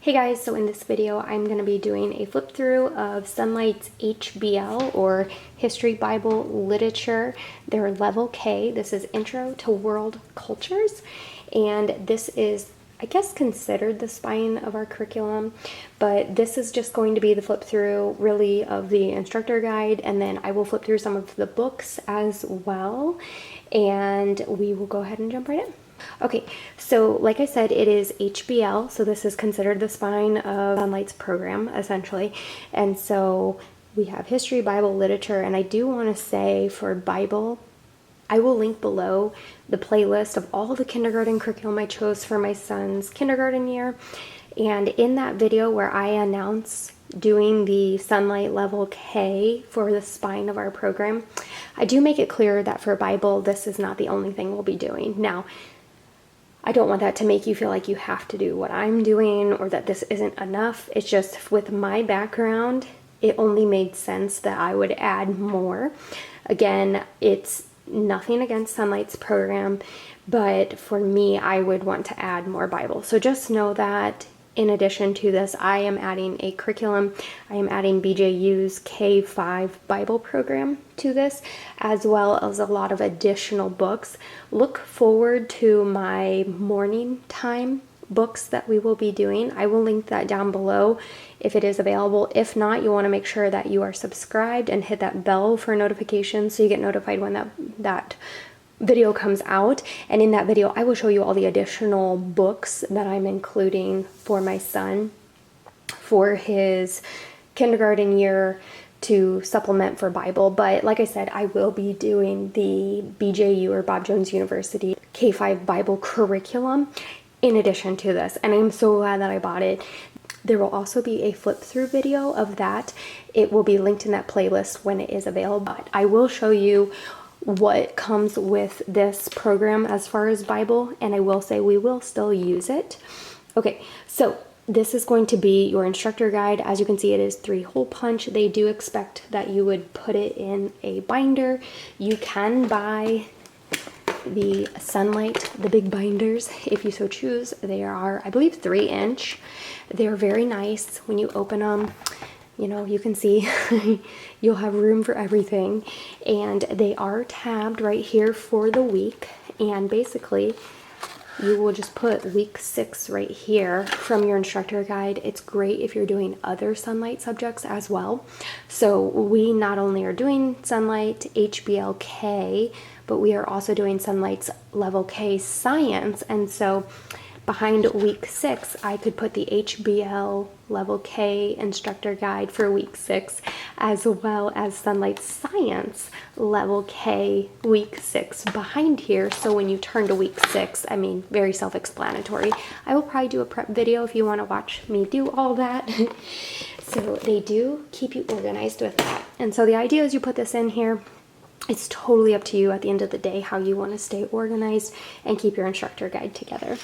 Hey guys, so in this video I'm going to be doing a flip through of Sonlight's HBL or History Bible Literature, their level K. This is Intro to World Cultures, and this is, I guess, considered the spine of our curriculum, but this is just going to be the flip through really of the instructor guide, and then I will flip through some of the books as well, and we will go ahead and jump right in. Okay, so like I said, it is HBL, so this is considered the spine of Sonlight's program, essentially. And so we have history, Bible, literature, and I do want to say for Bible, I will link below the playlist of all the kindergarten curriculum I chose for my son's kindergarten year. And in that video where I announce doing the Sonlight level K for the spine of our program, I do make it clear that for Bible, this is not the only thing we'll be doing. Now, I don't want that to make you feel like you have to do what I'm doing or that this isn't enough. It's just with my background, it only made sense that I would add more. Again, it's nothing against Sonlight's program, but for me, I would want to add more Bible. So just know that in addition to this, I am adding a curriculum. I am adding BJU's K-5 Bible program to this, as well as a lot of additional books. Look forward to my morning time books that we will be doing. I will link that down below if it is available. If not, you want to make sure that you are subscribed and hit that bell for notifications so you get notified when that video comes out. And in that video I will show you all the additional books that I'm including for my son for his kindergarten year to supplement for Bible. But like I said, I will be doing the BJU or Bob Jones University K-5 Bible curriculum in addition to this, and I'm so glad that I bought it. There will also be a flip through video of that. It will be linked in that playlist when it is available. But I will show you what comes with this program as far as Bible, and I will say we will still use it. Okay, so this is going to be your instructor guide. As you can see, it is 3-hole punch. They do expect that you would put it in a binder. You can buy the Sonlight, the big binders, if you so choose. They are, I believe, 3-inch. They're very nice. When you open them, you know, you can see you'll have room for everything, and they are tabbed right here for the week, and basically you will just put week 6 right here from your instructor guide. It's great if you're doing other Sonlight subjects as well. So we not only are doing Sonlight HBL-K, but we are also doing Sonlight's level K science, and so behind week 6, I could put the HBL level K instructor guide for week 6, as well as Sonlight Science level K week 6 behind here. So when you turn to week 6, I mean, very self-explanatory. I will probably do a prep video if you want to watch me do all that. So they do keep you organized with that. And so the idea is you put this in here. It's totally up to you at the end of the day how you want to stay organized and keep your instructor guide together.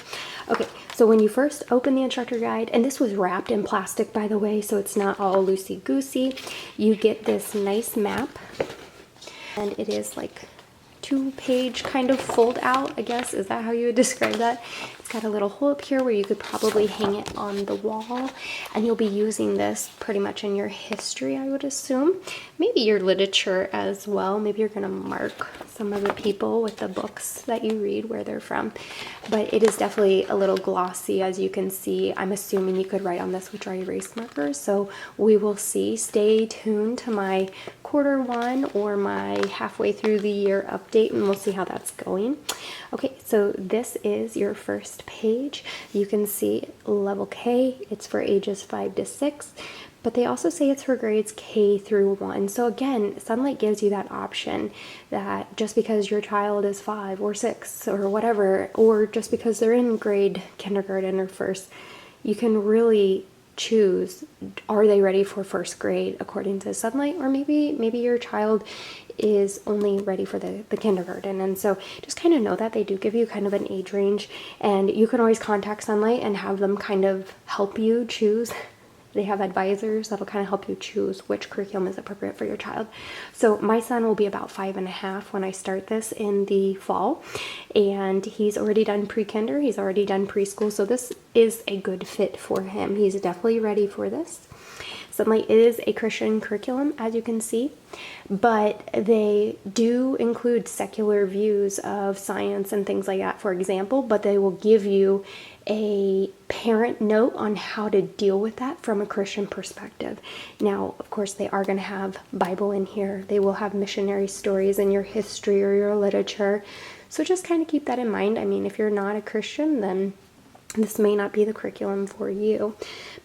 Okay, so when you first open the instructor guide, and this was wrapped in plastic, by the way, so it's not all loosey-goosey, you get this nice map, and it is like 2-page kind of fold out, I guess. Is that how you would describe that? It's got a little hole up here where you could probably hang it on the wall, and you'll be using this pretty much in your history, I would assume. Maybe your literature as well. Maybe you're going to mark some of the people with the books that you read, where they're from. But it is definitely a little glossy, as you can see. I'm assuming you could write on this with dry erase markers, so we will see. Stay tuned to my Q1 or my halfway through the year update, and we'll see how that's going. Okay, so this is your first page. You can see level K. It's for ages 5 to 6, but they also say it's for grades K through 1. So again, Sonlight gives you that option that just because your child is 5 or 6 or whatever, or just because they're in grade kindergarten or first, you can really choose, are they ready for first grade according to Sonlight, or maybe your child is only ready for the kindergarten. And so just kind of know that they do give you kind of an age range, and you can always contact Sonlight and have them kind of help you choose They have advisors that'll kind of help you choose which curriculum is appropriate for your child. So my son will be about 5.5 when I start this in the fall, and he's already done pre-kinder, he's already done preschool, so this is a good fit for him. He's definitely ready for this. Sonlight is a Christian curriculum, as you can see, but they do include secular views of science and things like that, for example, but they will give you a parent note on how to deal with that from a Christian perspective. Now, of course, they are going to have Bible in here. They will have missionary stories in your history or your literature. So just kind of keep that in mind. I mean, if you're not a Christian, then this may not be the curriculum for you.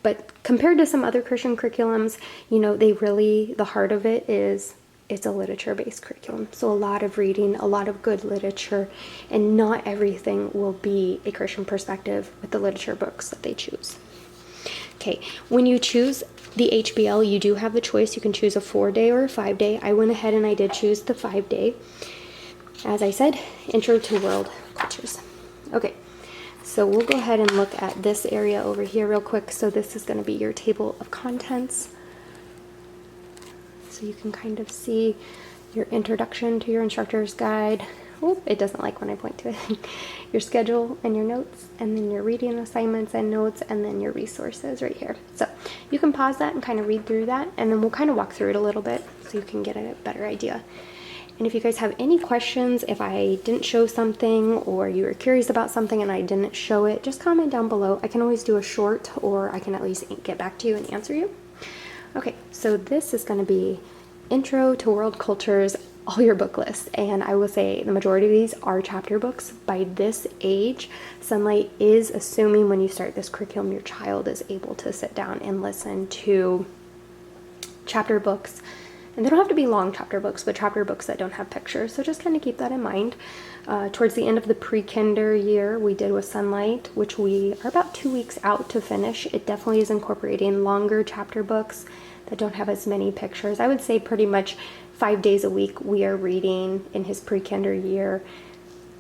But compared to some other Christian curriculums, you know, the heart of it is it's a literature-based curriculum. So a lot of reading, a lot of good literature, and not everything will be a Christian perspective with the literature books that they choose. Okay, when you choose the HBL, you do have the choice. You can choose a 4-day or a 5-day. I went ahead and I did choose the 5-day. As I said, Intro to World Cultures. Okay. So we'll go ahead and look at this area over here real quick. So this is going to be your table of contents. So you can kind of see your introduction to your instructor's guide. Oh, it doesn't like when I point to it. Your schedule and your notes, and then your reading assignments and notes, and then your resources right here. So you can pause that and kind of read through that, and then we'll kind of walk through it a little bit so you can get a better idea. And if you guys have any questions, if I didn't show something or you were curious about something and I didn't show it, just comment down below. I can always do a short, or I can at least get back to you and answer you. Okay, so this is going to be Intro to World Cultures, all your book list. And I will say the majority of these are chapter books. By this age, Sonlight is assuming when you start this curriculum, your child is able to sit down and listen to chapter books. And they don't have to be long chapter books, but chapter books that don't have pictures. So just kind of keep that in mind. Towards the end of the pre-kinder year, we did with Sonlight, which we are about 2 weeks out to finish. It definitely is incorporating longer chapter books that don't have as many pictures. I would say pretty much 5 days a week we are reading in his pre-kinder year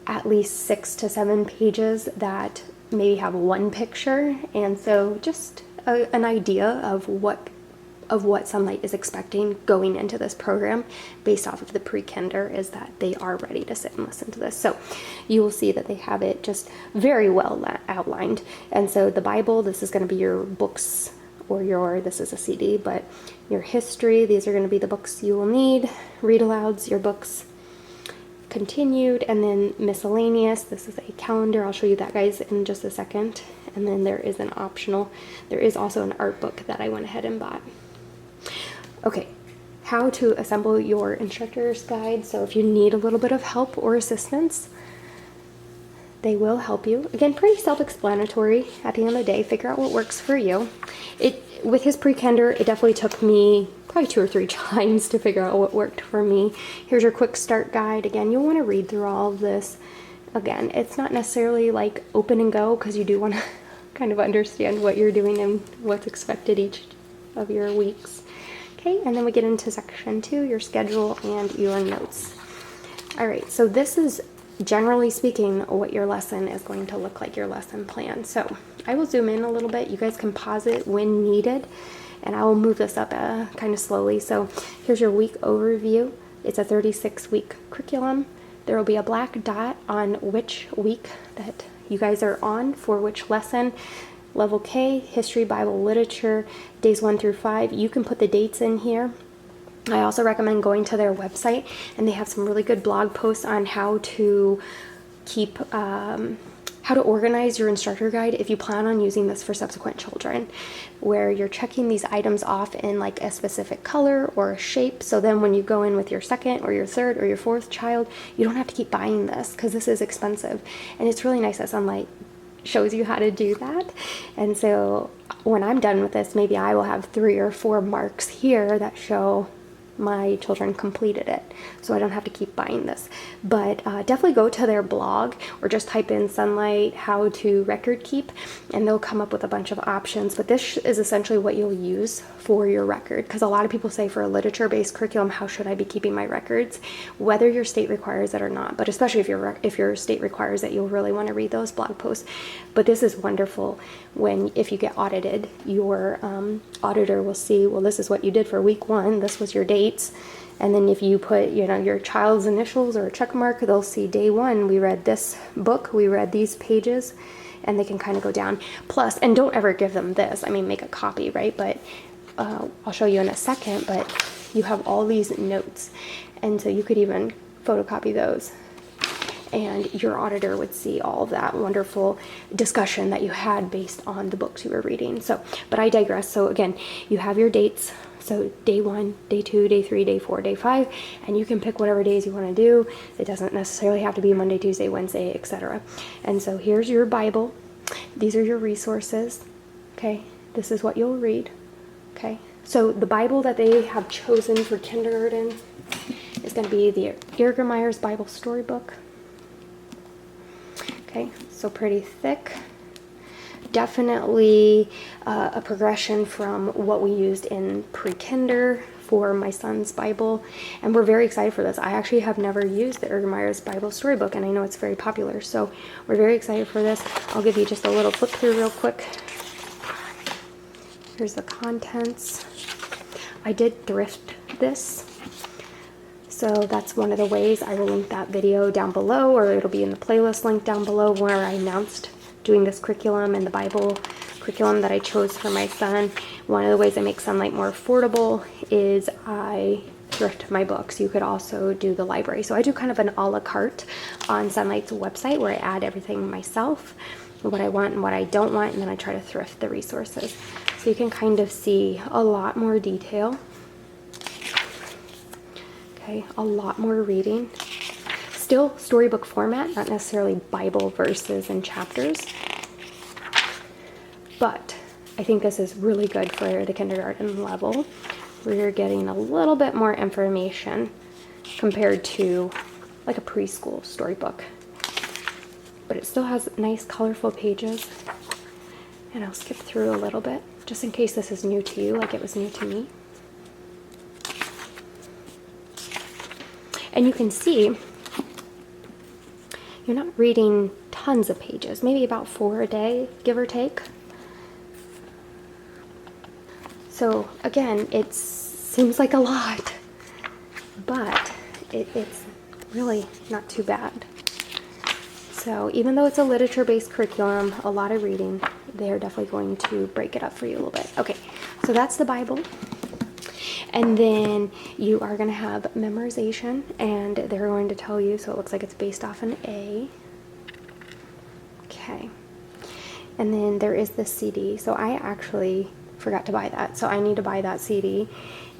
at least 6 to 7 pages that maybe have one picture. And so just an idea of what Sonlight is expecting going into this program based off of the pre-kinder is that they are ready to sit and listen to this. So you will see that they have it just very well outlined. And so the Bible, this is going to be your books, or this is a CD, but your history, these are going to be the books you will need. Read alouds, your books. Continued, and then miscellaneous, this is a calendar. I'll show you that, guys, in just a second. And then there is an optional, there is also an art book that I went ahead and bought. Okay, how to assemble your instructor's guide. So if you need a little bit of help or assistance, they will help you. Again, pretty self-explanatory at the end of the day. Figure out what works for you. With his pre-kinder, it definitely took me probably 2 or 3 times to figure out what worked for me. Here's your quick start guide. Again, you'll want to read through all of this. Again, it's not necessarily like open and go, because you do want to kind of understand what you're doing and what's expected each of your weeks. Okay, and then we get into section 2, your schedule and your notes. All right, so this is generally speaking what your lesson is going to look like, your lesson plan. So I will zoom in a little bit. You guys can pause it when needed, and I will move this up kind of slowly. So here's your week overview. It's a 36-week curriculum. There will be a black dot on which week that you guys are on for which lesson. Level K, History, Bible, Literature, days 1 through 5. You can put the dates in here. I also recommend going to their website, and they have some really good blog posts on how to keep, how to organize your instructor guide if you plan on using this for subsequent children, where you're checking these items off in like a specific color or a shape. So then when you go in with your second or your third or your fourth child, you don't have to keep buying this, because this is expensive. And it's really nice that Sonlight shows you how to do that. And so when I'm done with this, maybe I will have 3 or 4 marks here that show my children completed it, so I don't have to keep buying this. But definitely go to their blog or just type in Sonlight how to record keep, and they'll come up with a bunch of options. But this is essentially what you'll use for your record, because a lot of people say for a literature-based curriculum, how should I be keeping my records, whether your state requires it or not. But especially if your state requires it, you'll really want to read those blog posts. But this is wonderful if you get audited, your auditor will see, well, this is what you did for week 1, this was your dates, and then if you put, your child's initials or a check mark, they'll see day 1, we read this book, we read these pages, and they can kind of go down. Plus, and don't ever give them this, make a copy, right? But I'll show you in a second, but you have all these notes, and so you could even photocopy those, and your auditor would see all of that wonderful discussion that you had based on the books you were reading. But I digress. So again, you have your dates. So day 1, day 2, day 3, day 4, day 5, and you can pick whatever days you want to do. It doesn't necessarily have to be Monday, Tuesday, Wednesday, etc. And so here's your Bible. These are your resources. Okay, this is what you'll read. Okay, so the Bible that they have chosen for kindergarten is going to be the Irgermeyer's Bible Storybook. Okay, so pretty thick. Definitely a progression from what we used in pre-kinder for my son's Bible, and we're very excited for this. I actually have never used the Irgermeyer's Bible Storybook, and I know it's very popular, so we're very excited for this. I'll give you just a little flip through real quick. Here's the contents. I did thrift this. So that's one of the ways. I will link that video down below, or it'll be in the playlist link down below where I announced doing this curriculum and the Bible curriculum that I chose for my son. One of the ways I make Sonlight more affordable is I thrift my books. You could also do the library. So I do kind of an a la carte on Sonlight's website where I add everything myself, what I want and what I don't want, and then I try to thrift the resources. So you can kind of see a lot more detail. Okay, a lot more reading. Still storybook format, not necessarily Bible verses and chapters. But I think this is really good for the kindergarten level, where you're getting a little bit more information compared to like a preschool storybook. But it still has nice colorful pages. And I'll skip through a little bit, just in case this is new to you, like it was new to me. And you can see you're not reading tons of pages, maybe about 4 a day, give or take. So again, it seems like a lot, but it's really not too bad. So even though it's a literature-based curriculum, a lot of reading, they're definitely going to break it up for you a little bit. Okay, so that's the Bible. And then you are going to have memorization, and they're going to tell you, so it looks like it's based off an A. Okay. And then there is this CD. So I actually forgot to buy that, so I need to buy that CD.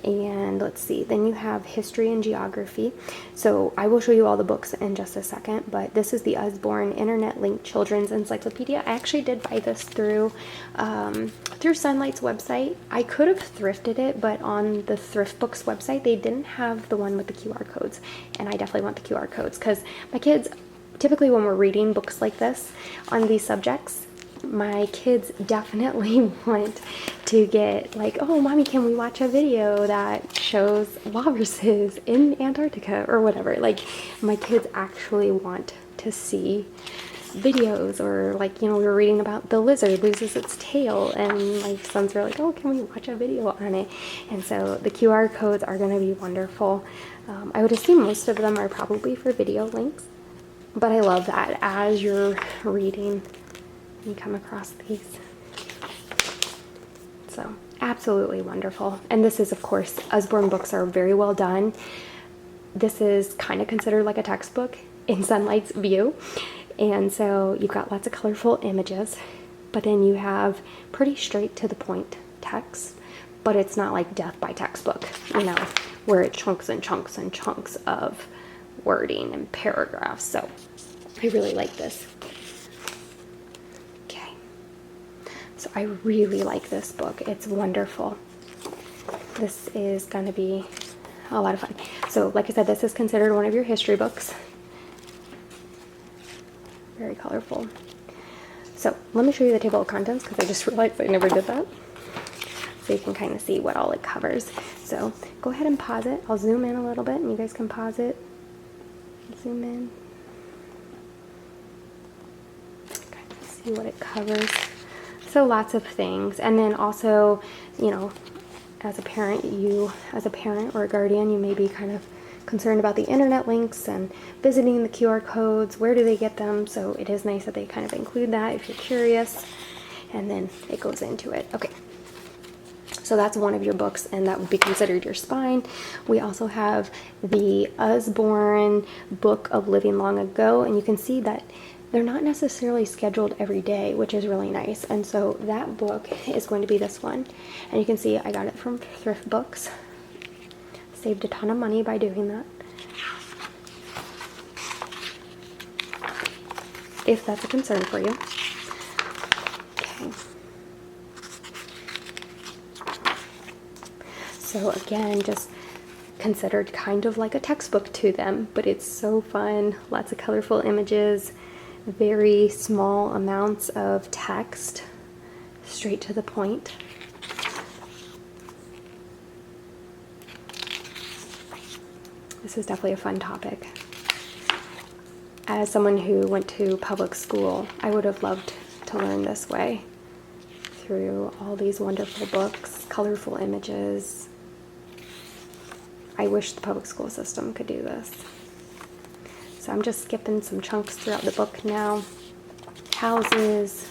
And let's see, then you have history and geography. So I will show you all the books in just a second, but this is the Usborne Internet Linked Children's Encyclopedia. I actually did buy this through Sonlight's website. I could have thrifted it, but on the Thrift Books website, they didn't have the one with the QR codes, and I definitely want the QR codes, because my kids, typically when we're reading books like this on these subjects, my kids definitely want to get like, oh, mommy, can we watch a video that shows walruses in Antarctica or whatever? Like, my kids actually want to see videos, or like, we were reading about the lizard loses its tail, and my sons were like, oh, can we watch a video on it? And so the QR codes are going to be wonderful. I would assume most of them are probably for video links, but I love that as you're reading you come across these. So absolutely wonderful. And this is, of course, Usborne books are very well done. This is kind of considered like a textbook in Sonlight's view. And so you've got lots of colorful images, but then you have pretty straight to the point text, but it's not like death by textbook, where it chunks and chunks and chunks of wording and paragraphs. So I really like this. So I really like this book. It's wonderful. This is going to be a lot of fun. So like I said, this is considered one of your history books. Very colorful. So let me show you the table of contents because I just realized I never did that. So you can kind of see what all it covers. So go ahead and pause it. I'll zoom in a little bit and you guys can pause it. Zoom in. Kind of see what it covers. So lots of things. And then also, you know, as a parent or a guardian, you may be kind of concerned about the internet links and visiting the QR codes. Where do they get them? So it is nice that they kind of include that if you're curious. And then it goes into it. Okay. So that's one of your books, and that would be considered your spine. We also have the Usborne Book of Living Long Ago, and you can see that they're not necessarily scheduled every day, which is really nice. And so that book is going to be this one. And you can see I got it from Thrift Books. Saved a ton of money by doing that. If that's a concern for you. Okay. So again, just considered kind of like a textbook to them, but it's so fun. Lots of colorful images, very small amounts of text, straight to the point. This is definitely a fun topic. As someone who went to public school, I would have loved to learn this way, through all these wonderful books, colorful images. I wish the public school system could do this. So I'm just skipping some chunks throughout the book now. Houses.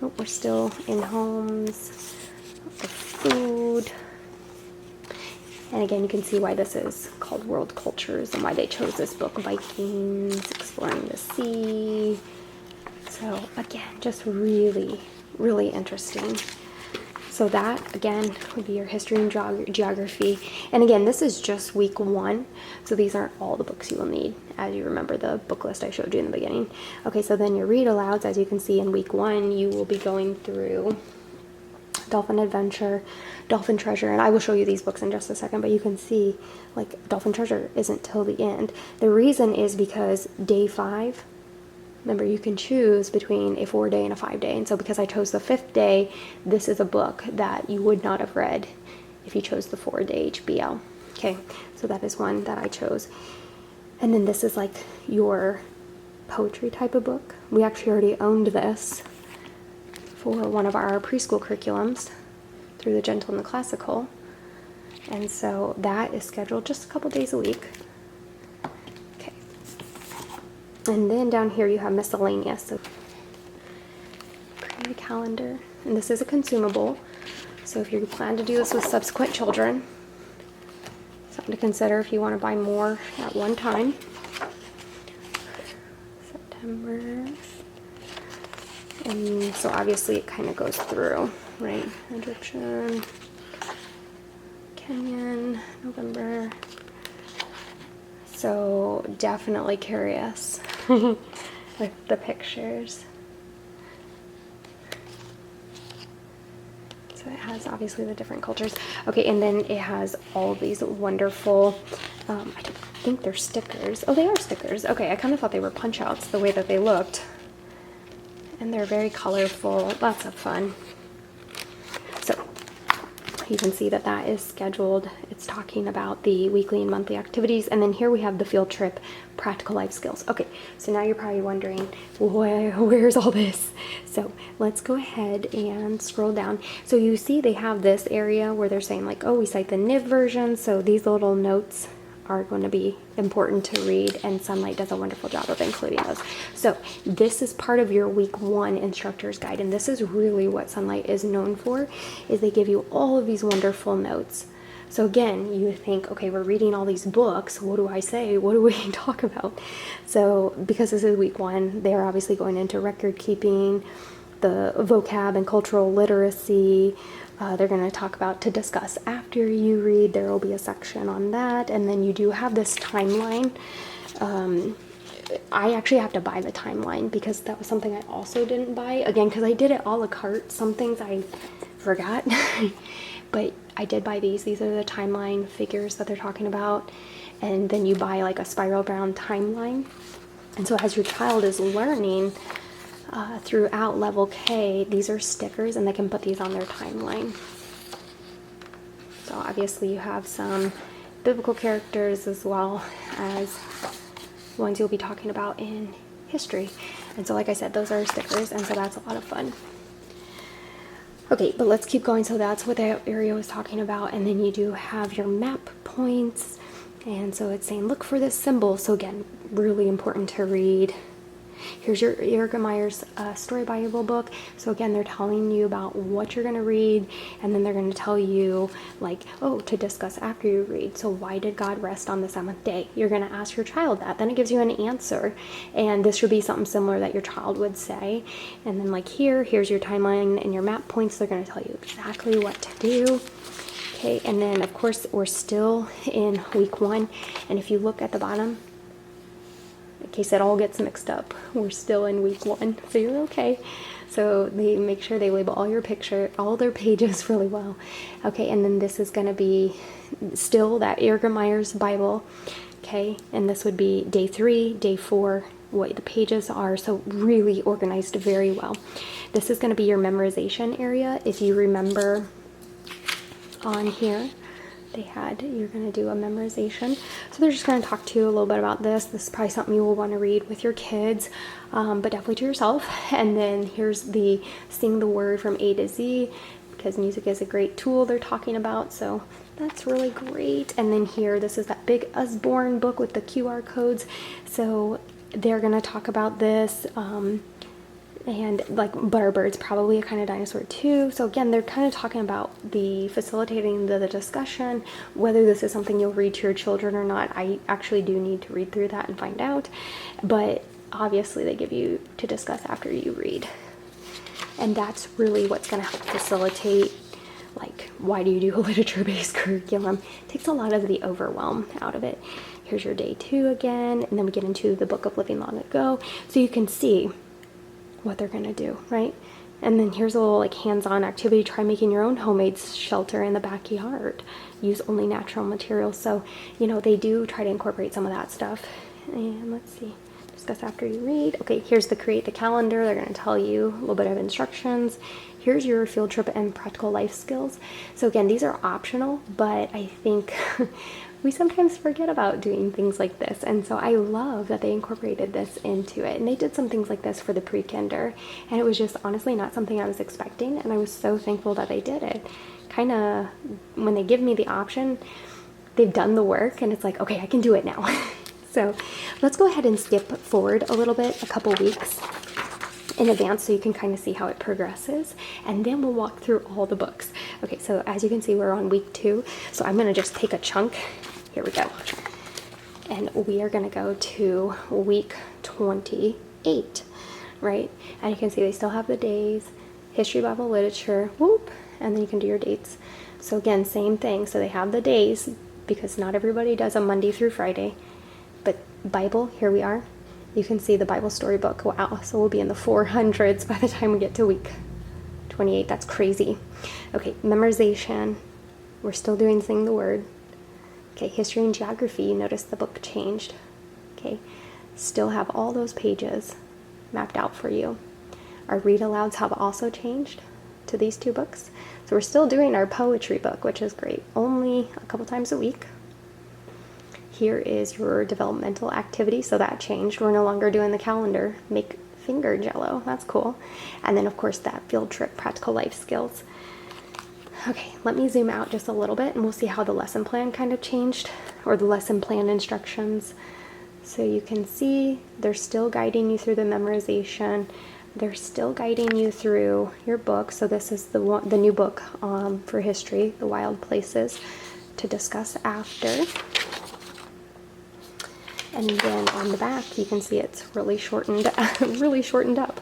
Oh, we're still in homes. The food. And again, you can see why this is called World Cultures and why they chose this book. Vikings, exploring the sea. So again, just really, really interesting. So that, again, would be your history and geography. And again, this is just week 1. So these aren't all the books you will need, as you remember the book list I showed you in the beginning. Okay, so then your read alouds, as you can see in week 1, you will be going through Dolphin Adventure, Dolphin Treasure, and I will show you these books in just a second, but you can see, like, Dolphin Treasure isn't till the end. The reason is because day 5, remember, you can choose between a 4-day and a 5-day. And so because I chose the 5th day, this is a book that you would not have read if you chose the 4-day HBL. Okay, so that is one that I chose. And then this is like your poetry type of book. We actually already owned this for one of our preschool curriculums through the Gentle and the Classical. And so that is scheduled just a couple days a week. And then down here you have miscellaneous. So create a calendar. And this is a consumable. So if you plan to do this with subsequent children, something to consider if you want to buy more at one time. September. And so obviously it kind of goes through, right? Egyptian, Kenyan, November. So definitely curious with the pictures. So it has obviously the different cultures. Okay, and then it has all of these wonderful, I don't think they're stickers. Oh, they are stickers. Okay, I kind of thought they were punch outs the way that they looked. And they're very colorful, lots of fun. So you can see that that is scheduled. It's talking about the weekly and monthly activities. And then here we have the field trip, practical life skills. Okay, so now you're probably wondering, where's all this? So let's go ahead and scroll down. So you see they have this area where they're saying like, oh, we cite the NIV version. So these little notes are going to be important to read, and Sonlight does a wonderful job of including those. So this is part of your week 1 instructor's guide, and this is really what Sonlight is known for, is they give you all of these wonderful notes. So again, you think, okay, we're reading all these books, what do I say? What do we talk about? So because this is week 1, they're obviously going into record keeping, the vocab and cultural literacy. They're going to talk about to discuss after you read. There will be a section on that. And then you do have this timeline. I actually have to buy the timeline because that was something I also didn't buy. Again, because I did it a la carte. Some things I forgot. But I did buy these. These are the timeline figures that they're talking about. And then you buy like a spiral bound timeline. And so as your child is learning throughout level K, these are stickers and they can put these on their timeline. So obviously you have some biblical characters as well as ones you'll be talking about in history. And so like I said, those are stickers, and so that's a lot of fun. Okay, but let's keep going. So that's what that area was talking about. And then you do have your map points. And so it's saying, look for this symbol. So again, really important to read. Here's your Erica Meyer's Story Bible book. So again, they're telling you about what you're going to read, and then they're going to tell you, like, oh, to discuss after you read. So why did God rest on the seventh day? You're going to ask your child that. Then it gives you an answer, and this should be something similar that your child would say. And then like here's your timeline and your map points. They're going to tell you exactly what to do. Okay, and then of course we're still in week 1, and if you look at the bottom, in case it all gets mixed up, we're still in week 1, so you're okay. So they make sure they label all their pages really well. Okay, and then this is going to be still that Erica Meyer's Bible. Okay, and this would be day 3, day 4, what the pages are, so really organized very well. This is going to be your memorization area. If you remember on here, you're going to do a memorization. So they're just going to talk to you a little bit about this. This is probably something you will want to read with your kids, but definitely to yourself. And then here's the Sing the Word from A to Z, because music is a great tool they're talking about. So that's really great. And then here, this is that big Usborne book with the QR codes. So they're going to talk about this. And like Butterbird's probably a kind of dinosaur too. So again, they're kind of talking about the facilitating the discussion, whether this is something you'll read to your children or not. I actually do need to read through that and find out. But obviously they give you to discuss after you read. And that's really what's going to help facilitate, like, why do you do a literature-based curriculum? It takes a lot of the overwhelm out of it. Here's your day 2 again, and then we get into the Book of Living Long Ago. So you can see what they're going to do, right? And then here's a little like hands-on activity. Try making your own homemade shelter in the backyard. Use only natural materials. So, they do try to incorporate some of that stuff. And let's see, discuss after you read. Okay, here's the create the calendar. They're going to tell you a little bit of instructions. Here's your field trip and practical life skills. So again, these are optional, but I think we sometimes forget about doing things like this, and so I love that they incorporated this into it. And they did some things like this for the pre-kinder, and it was just honestly not something I was expecting, and I was so thankful that they did it. Kind of, when they give me the option, they've done the work, and it's like, okay, I can do it now. So let's go ahead and skip forward a little bit, a couple weeks in advance, so you can kind of see how it progresses, and then we'll walk through all the books. Okay, so as you can see, we're on week 2, so I'm going to just take a chunk. Here we go. And we are going to go to week 28, right? And you can see they still have the days, history, Bible, literature, whoop, and then you can do your dates. So again, same thing. So they have the days, because not everybody does a Monday through Friday, but Bible, here we are. You can see the Bible storybook. Wow, so we'll be in the 400s by the time we get to week 28. That's crazy. Okay, memorization. We're still doing Sing the Word. Okay, history and geography, you notice the book changed. Okay, still have all those pages mapped out for you. Our read alouds have also changed to these 2 books. So we're still doing our poetry book, which is great, only a couple times a week. Here is your developmental activity, so that changed. We're no longer doing the calendar. Make finger jello, that's cool. And then of course that field trip, practical life skills. Okay, let me zoom out just a little bit and we'll see how the lesson plan kind of changed, or the lesson plan instructions. So you can see they're still guiding you through the memorization. They're still guiding you through your book. So this is the new book for history, The Wild Places, to discuss after. And then on the back, you can see it's really shortened, really shortened up.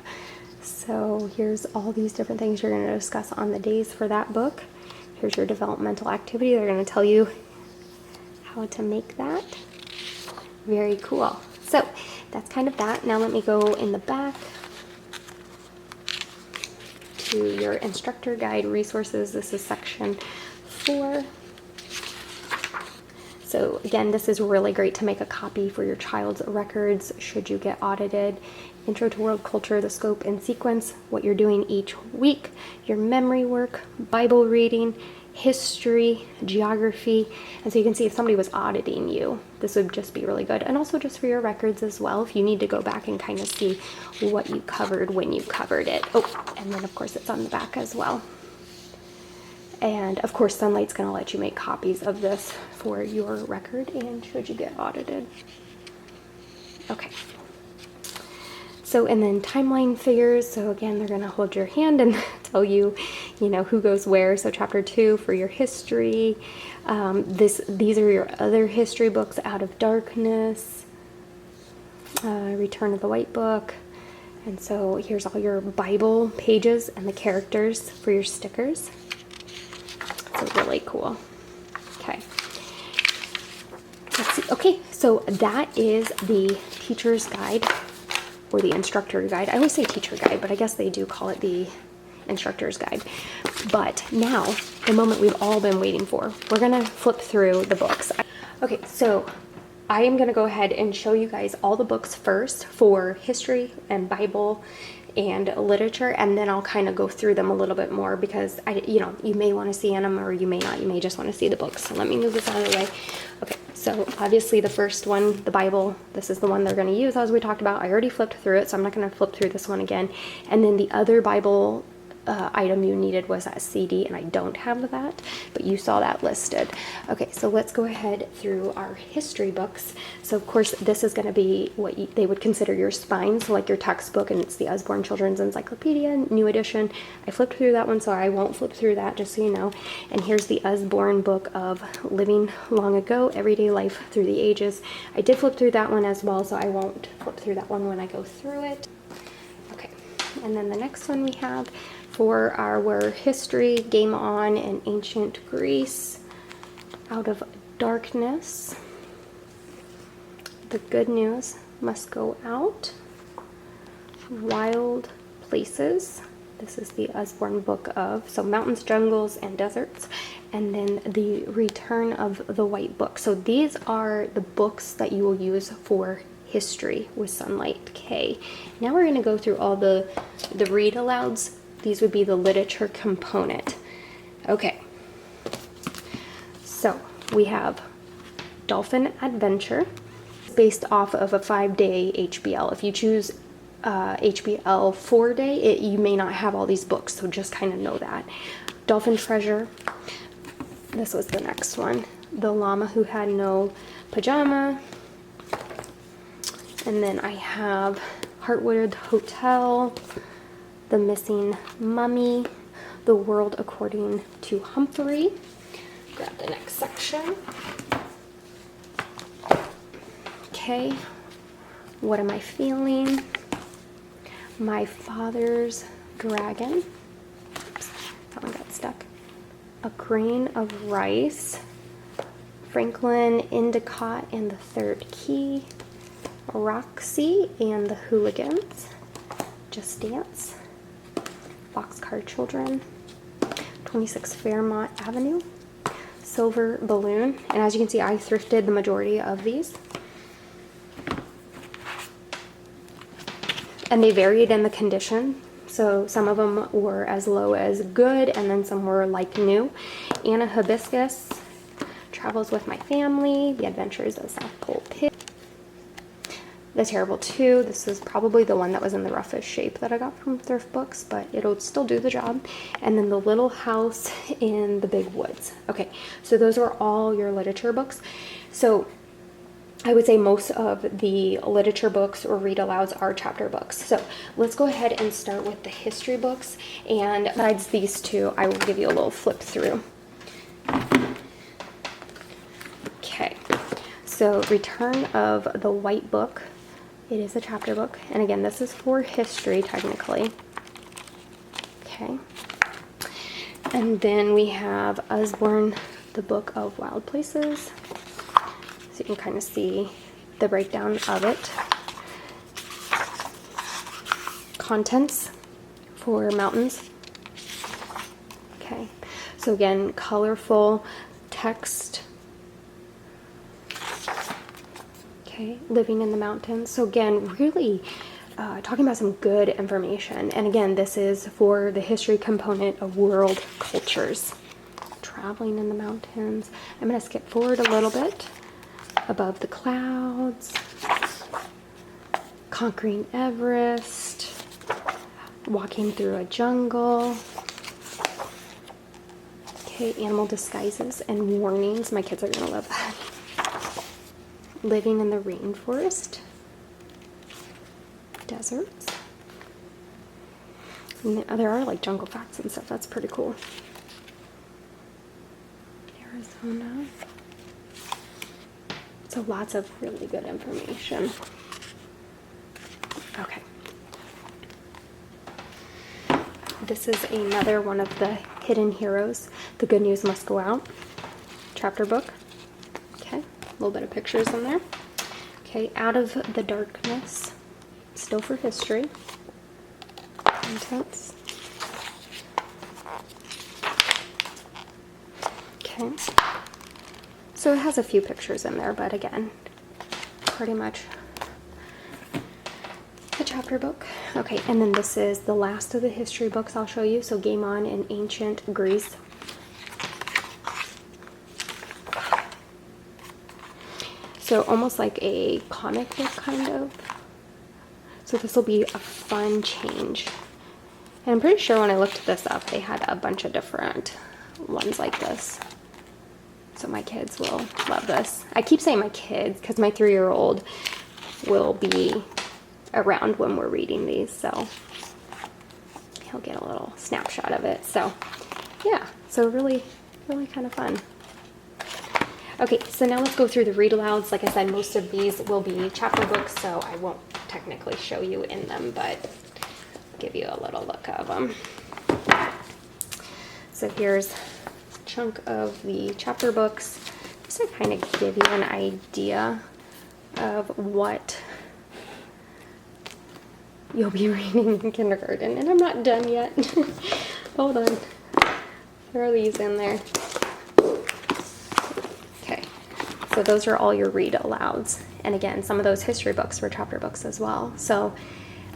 So here's all these different things you're going to discuss on the days for that book. Here's your developmental activity. They're going to tell you how to make that. Very cool. So that's kind of that. Now let me go in the back to your instructor guide resources. This is section 4. So again, this is really great to make a copy for your child's records should you get audited. Intro to World Culture, the scope and sequence, what you're doing each week, your memory work, Bible reading, history, geography. And so you can see if somebody was auditing you, this would just be really good. And also just for your records as well, if you need to go back and kind of see what you covered when you covered it. Oh, and then of course it's on the back as well. And of course, Sonlight's going to let you make copies of this for your record and should you get audited. Okay. So, and then timeline figures. So again, they're going to hold your hand and tell you, who goes where. So chapter 2 for your history. These are your other history books, Out of Darkness, Return of the White Book. And so here's all your Bible pages and the characters for your stickers. So really cool. Okay. Let's see. Okay, so that is the teacher's guide or the instructor guide. I always say teacher guide, but I guess they do call it the instructor's guide. But now, the moment we've all been waiting for, we're gonna flip through the books. Okay, so I am gonna go ahead and show you guys all the books first for history and Bible and literature, and then I'll kind of go through them a little bit more because you may want to see them or you may not. You may just want to see the books. So let me move this out of the way. Okay, so obviously the first one, the Bible, this is the one they're going to use as we talked about. I already flipped through it, so I'm not going to flip through this one again. And then the other Bible item you needed was that CD, and I don't have that, but you saw that listed. Okay, so let's go ahead through our history books. So of course this is going to be what they would consider your spine, so like your textbook, and it's the Usborne Children's Encyclopedia, new edition. I flipped through that one, so I won't flip through that, just so you know. And here's the Usborne book of Living Long Ago, Everyday Life Through the Ages. I did flip through that one as well, so I won't flip through that one when I go through it. Okay, and then the next one we have for our history, Game On in Ancient Greece, Out of Darkness, The Good News Must Go Out, Wild Places. This is the Usborne book of, so mountains, jungles, and deserts, and then the Return of the White Book. So these are the books that you will use for history with Sonlight K. Now we're going to go through all the read alouds. These would be the literature component. Okay, so we have Dolphin Adventure, based off of a 5-day HBL. If you choose HBL 4-day, you may not have all these books, so just kind of know that. Dolphin Treasure, this was the next one. The Llama Who Had No Pajama. And then I have Heartwood Hotel, The Missing Mummy, The World According to Humphrey. Grab the next section. Okay, What Am I Feeling? My Father's Dragon. Oops, that one got stuck. A Grain of Rice. Franklin Endicott and the Third Key. Roxy and the Hooligans. Just Dance. Boxcar Children, 26 Fairmont Avenue, Silver Balloon, and as you can see, I thrifted the majority of these. And they varied in the condition, so some of them were as low as good, and then some were like new. Anna Hibiscus, Travels with My Family, The Adventures of South Pole Pit. The Terrible 2, this is probably the one that was in the roughest shape that I got from thrift books, but it'll still do the job. And then The Little House in the Big Woods. Okay, so those are all your literature books. So I would say most of the literature books or read alouds are chapter books. So let's go ahead and start with the history books. And besides these two, I will give you a little flip through. Okay, so Return of the White Book. It is a chapter book, and again, this is for history technically. Okay, and then we have Usborne, the Book of Wild Places, so you can kind of see the breakdown of it. Contents for mountains. Okay, So again, colorful text. Okay, living in the mountains. So again, really talking about some good information. And again, this is for the history component of world cultures. Traveling in the mountains. I'm going to skip forward a little bit. Above the clouds. Conquering Everest. Walking through a jungle. Okay, animal disguises and warnings. My kids are going to love that. Living in the rainforest. Deserts. And there are like jungle facts and stuff. That's pretty cool. Arizona. So lots of really good information. Okay. This is another one of the hidden heroes. The good news must go out. Chapter book. Okay. A little bit of pictures in there. Okay. Out of the darkness. Still for history. Contents. Okay. So it has a few pictures in there, but again, pretty much the chapter book. Okay, and then this is the last of the history books I'll show you. So Game On in Ancient Greece. So almost like a comic book kind of. So this will be a fun change. And I'm pretty sure when I looked this up, they had a bunch of different ones like this. So my kids will love this. I keep saying my kids because my 3-year-old will be around when we're reading these. So he'll get a little snapshot of it. So yeah, so really, really kind of fun. Okay, so now let's go through the read alouds. Like I said, most of these will be chapter books, so I won't technically show you in them, but I'll give you a little look of them. So here's a chunk of the chapter books, just to kind of give you an idea of what you'll be reading in kindergarten. And I'm not done yet. Hold on. Throw these in there. Okay, so those are all your read alouds. And again, some of those history books were chapter books as well. So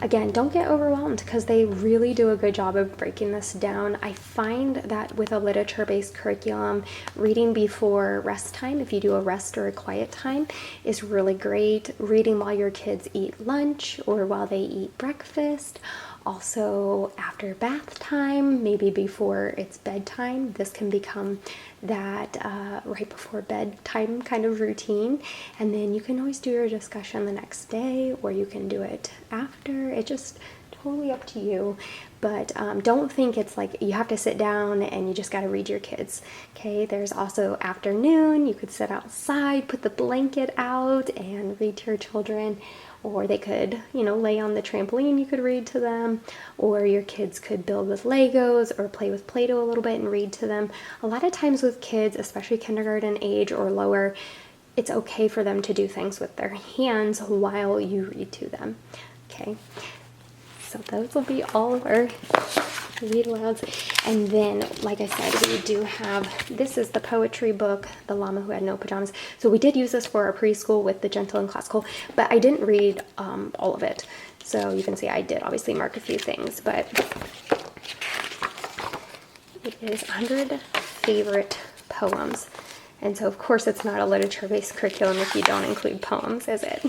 again, don't get overwhelmed because they really do a good job of breaking this down. I find that with a literature-based curriculum, reading before rest time, if you do a rest or a quiet time, is really great. Reading while your kids eat lunch or while they eat breakfast. Also after bath time, maybe before it's bedtime. This can become that right before bedtime kind of routine. And then you can always do your discussion the next day, or you can do it after. It's just totally up to you. But don't think it's like you have to sit down and you just got to read your kids. Okay, there's also afternoon. You could sit outside, put the blanket out and read to your children. Or they could, lay on the trampoline, you could read to them. Or your kids could build with Legos or play with Play-Doh a little bit and read to them. A lot of times with kids, especially kindergarten age or lower, it's okay for them to do things with their hands while you read to them. Okay, so those will be all of our read alouds. And then, like I said, we do have, this is the poetry book, The Llama Who Had No Pajamas. So we did use this for our preschool with the gentle and classical, but I didn't read all of it. So you can see I did obviously mark a few things, but it is 100 favorite poems. And so of course it's not a literature-based curriculum if you don't include poems, is it?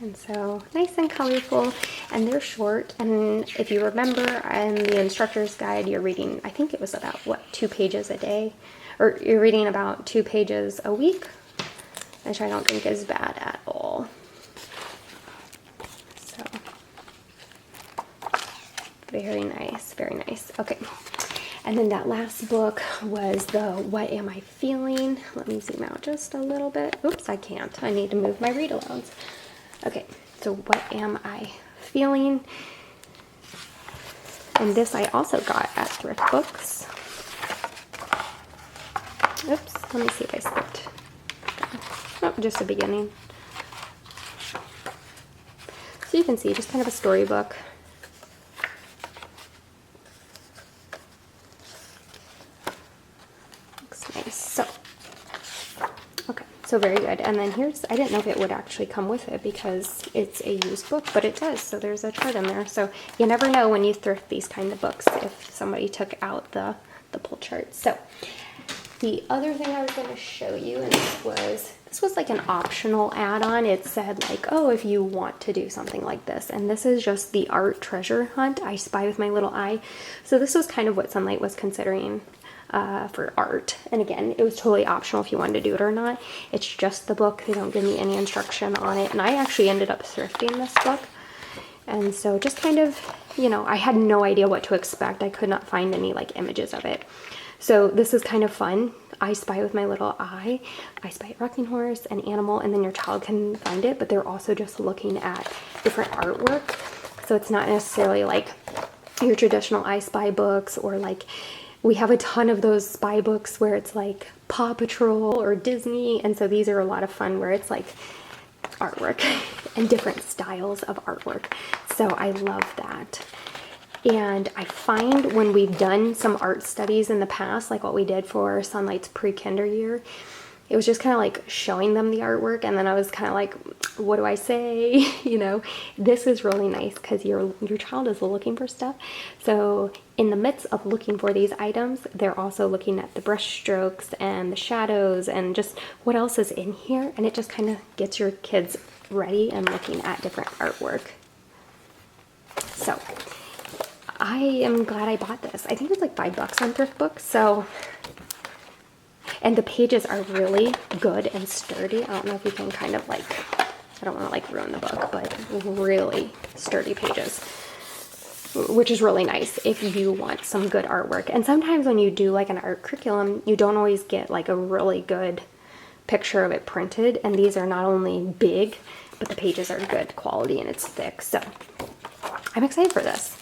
And so nice and colorful, and they're short. And if you remember in the instructor's guide, you're reading, I think it was about, 2 pages a day? Or you're reading about 2 pages a week, which I don't think is bad at all. So, very nice, very nice. Okay, and then that last book was the What Am I Feeling? Let me zoom out just a little bit. Oops, I can't. I need to move my read alouds. Okay, so What Am I Feeling? And this I also got at Thrift Books. Oops, let me see if I skipped. Oh, just the beginning. So you can see, just kind of a storybook. So very good. And then here's, I didn't know if it would actually come with it because it's a used book, but it does. So there's a chart in there. So you never know when you thrift these kind of books if somebody took out the pull chart. So the other thing I was going to show you, and this was like an optional add-on. It said like, oh, if you want to do something like this. And this is just the art treasure hunt, I Spy with My Little Eye. So this was kind of what Sonlight was considering for art. And again, it was totally optional if you wanted to do it or not. It's just the book. They don't give me any instruction on it. And I actually ended up thrifting this book. And so just kind of, you know, I had no idea what to expect. I could not find any like images of it. So this is kind of fun. I Spy with My Little Eye. I Spy a Rocking Horse, an animal, and then your child can find it, but they're also just looking at different artwork. So it's not necessarily like your traditional I Spy books, or like we have a ton of those spy books where it's like Paw Patrol or Disney. And so these are a lot of fun where it's like artwork and different styles of artwork. So I love that. And I find when we've done some art studies in the past, like what we did for Sonlight's pre-kinder year, it was just kind of like showing them the artwork, and then I was kind of like, what do I say? You know, this is really nice because your child is looking for stuff. So in the midst of looking for these items, they're also looking at the brush strokes and the shadows and just what else is in here, and it just kind of gets your kids ready and looking at different artwork. So I am glad I bought this. I think it was like $5 on thrift books. So, and the pages are really good and sturdy. I don't know if you can kind of like, I don't want to like ruin the book, but really sturdy pages, which is really nice if you want some good artwork. And sometimes when you do like an art curriculum, you don't always get like a really good picture of it printed. And these are not only big, but the pages are good quality and it's thick. So I'm excited for this.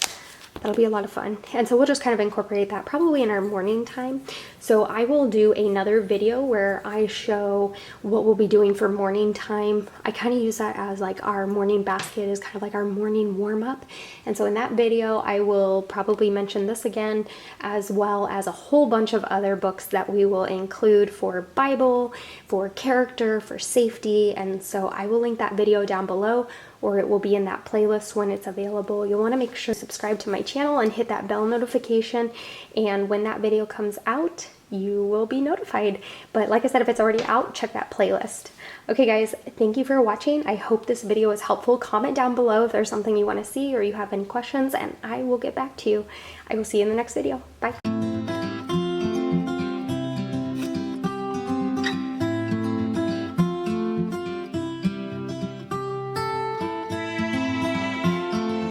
That'll be a lot of fun. And so we'll just kind of incorporate that probably in our morning time. So I will do another video where I show what we'll be doing for morning time. I kind of use that as like our morning basket is kind of like our morning warm up. And so in that video, I will probably mention this again, as well as a whole bunch of other books that we will include for Bible, for character, for safety. And so I will link that video down below, or it will be in that playlist when it's available. You'll want to make sure to subscribe to my channel and hit that bell notification. And when that video comes out, you will be notified. But like I said, if it's already out, check that playlist. Okay guys, thank you for watching. I hope this video was helpful. Comment down below if there's something you want to see or you have any questions, and I will get back to you. I will see you in the next video. Bye.